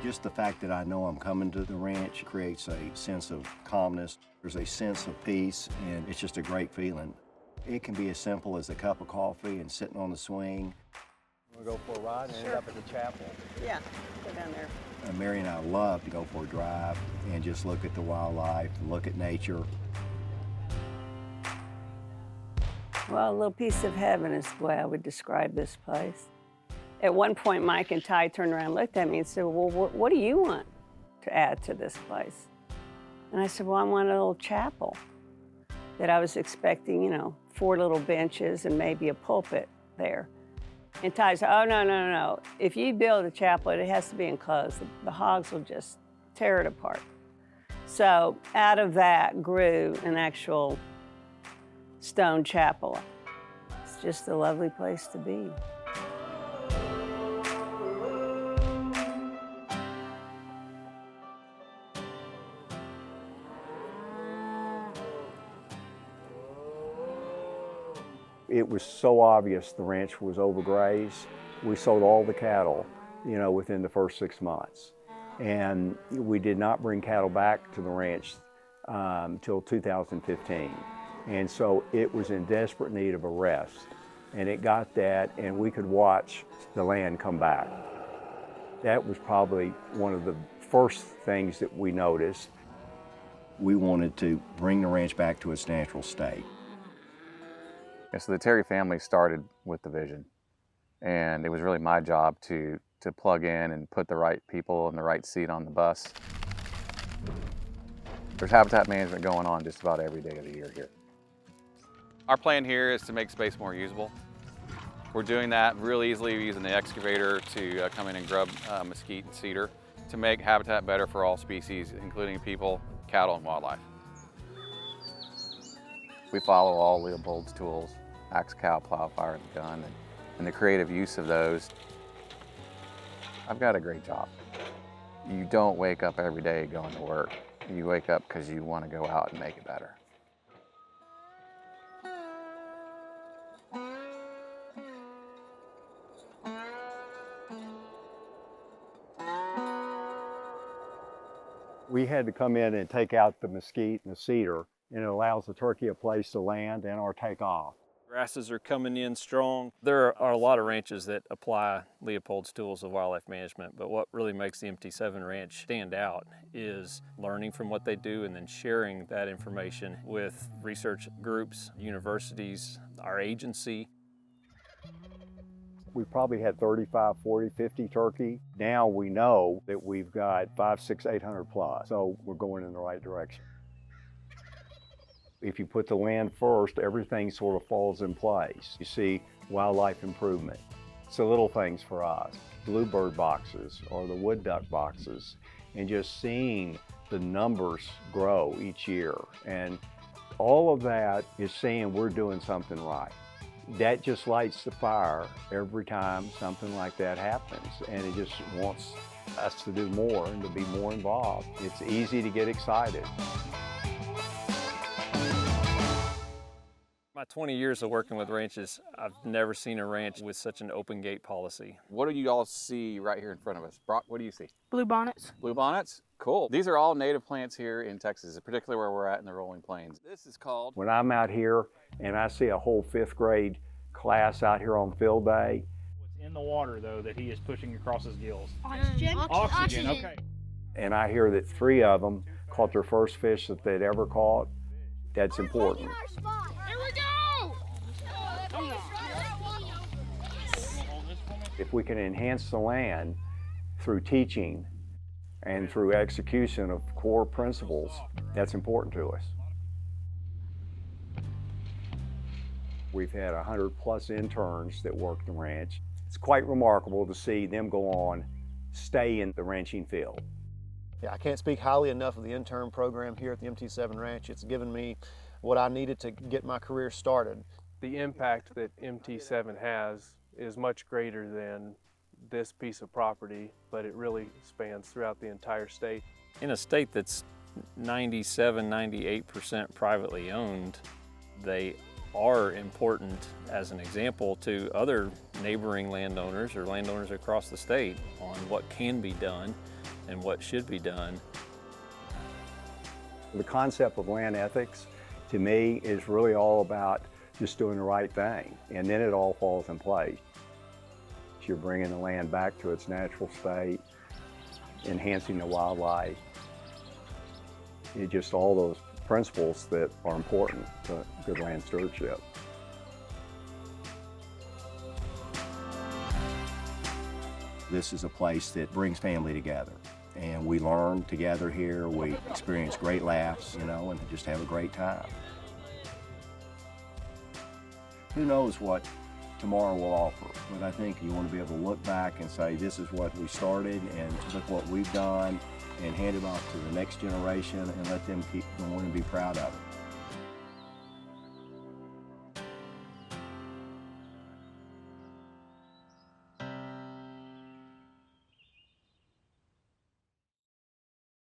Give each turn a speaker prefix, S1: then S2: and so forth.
S1: Just the fact that I know I'm coming to the ranch creates a sense of calmness. There's a sense of peace, and it's just a great feeling. It can be as simple as a cup of coffee and sitting on the swing.
S2: We'll go for a ride and end up at the chapel.
S3: Yeah, go down there.
S1: Mary and I love to go for a drive and just look at the wildlife, look at nature.
S3: Well, a little piece of heaven is the way I would describe this place. At one point, Mike and Ty turned around and looked at me and said, well, what do you want to add to this place? And I said, well, I want a little chapel that I was expecting, 4 little benches and maybe a pulpit there. And Ty said, oh, no. If you build a chapel, it has to be enclosed. The hogs will just tear it apart. So out of that grew an actual stone chapel. It's just a lovely place to be.
S2: It was so obvious the ranch was overgrazed. We sold all the cattle, within the first 6 months. And we did not bring cattle back to the ranch until 2015. And so it was in desperate need of a rest. And it got that, and we could watch the land come back. That was probably one of the first things that we noticed.
S1: We wanted to bring the ranch back to its natural state.
S4: And so the Terry family started with the vision, and it was really my job to plug in and put the right people in the right seat on the bus. There's habitat management going on just about every day of the year here. Our plan here is to make space more usable. We're doing that real easily using the excavator to come in and grub mesquite and cedar to make habitat better for all species, including people, cattle, and wildlife. We follow all Leopold's tools: axe, cow, plow, fire, and gun, and the creative use of those. I've got a great job. You don't wake up every day going to work. You wake up because you want to go out and make it better.
S2: We had to come in and take out the mesquite and the cedar, and it allows the turkey a place to land and or take off.
S5: Grasses are coming in strong. There are a lot of ranches that apply Leopold's tools of wildlife management, but what really makes the MT7 ranch stand out is learning from what they do and then sharing that information with research groups, universities, our agency.
S2: We probably had 35, 40, 50 turkey. Now we know that we've got 500, 600, 800 plus, so we're going in the right direction. If you put the land first, everything sort of falls in place. You see wildlife improvement. It's the little things for us. Bluebird boxes or the wood duck boxes, and just seeing the numbers grow each year. And all of that is saying we're doing something right. That just lights the fire every time something like that happens, and it just wants us to do more and to be more involved. It's easy to get excited.
S5: My 20 years of working with ranches, I've never seen a ranch with such an open gate policy.
S4: What do you all see right here in front of us? Brock, what do you see?
S6: Bluebonnets.
S4: Bluebonnets? Cool. These are all native plants here in Texas, particularly where we're at in the rolling plains. This is called...
S2: When I'm out here and I see a whole 5th grade class out here on field day.
S7: What's in the water, though, that he is pushing across his gills?
S6: Oxygen.
S7: Oxygen, okay.
S2: And I hear that 3 of them caught their first fish that they'd ever caught. That's important.
S6: Here we go!
S2: If we can enhance the land through teaching and through execution of core principles, that's important to us. We've had 100 plus interns that work the ranch. It's quite remarkable to see them go on, stay in the ranching field.
S8: Yeah, I can't speak highly enough of the intern program here at the MT7 Ranch. It's given me what I needed to get my career started.
S9: The impact that MT7 has is much greater than this piece of property, but it really spans throughout the entire state.
S5: In a state that's 97, 98% privately owned, they are important as an example to other neighboring landowners or landowners across the state on what can be done and what should be done.
S2: The concept of land ethics, to me, is really all about just doing the right thing, and then it all falls in place. You're bringing the land back to its natural state, enhancing the wildlife. It's just all those principles that are important to good land stewardship.
S1: This is a place that brings family together. And we learn together here, we experience great laughs, you know, and just have a great time. Who knows what tomorrow will offer, but I think you want to be able to look back and say, this is what we started and look what we've done, and hand it off to the next generation and let them keep going and be proud of it.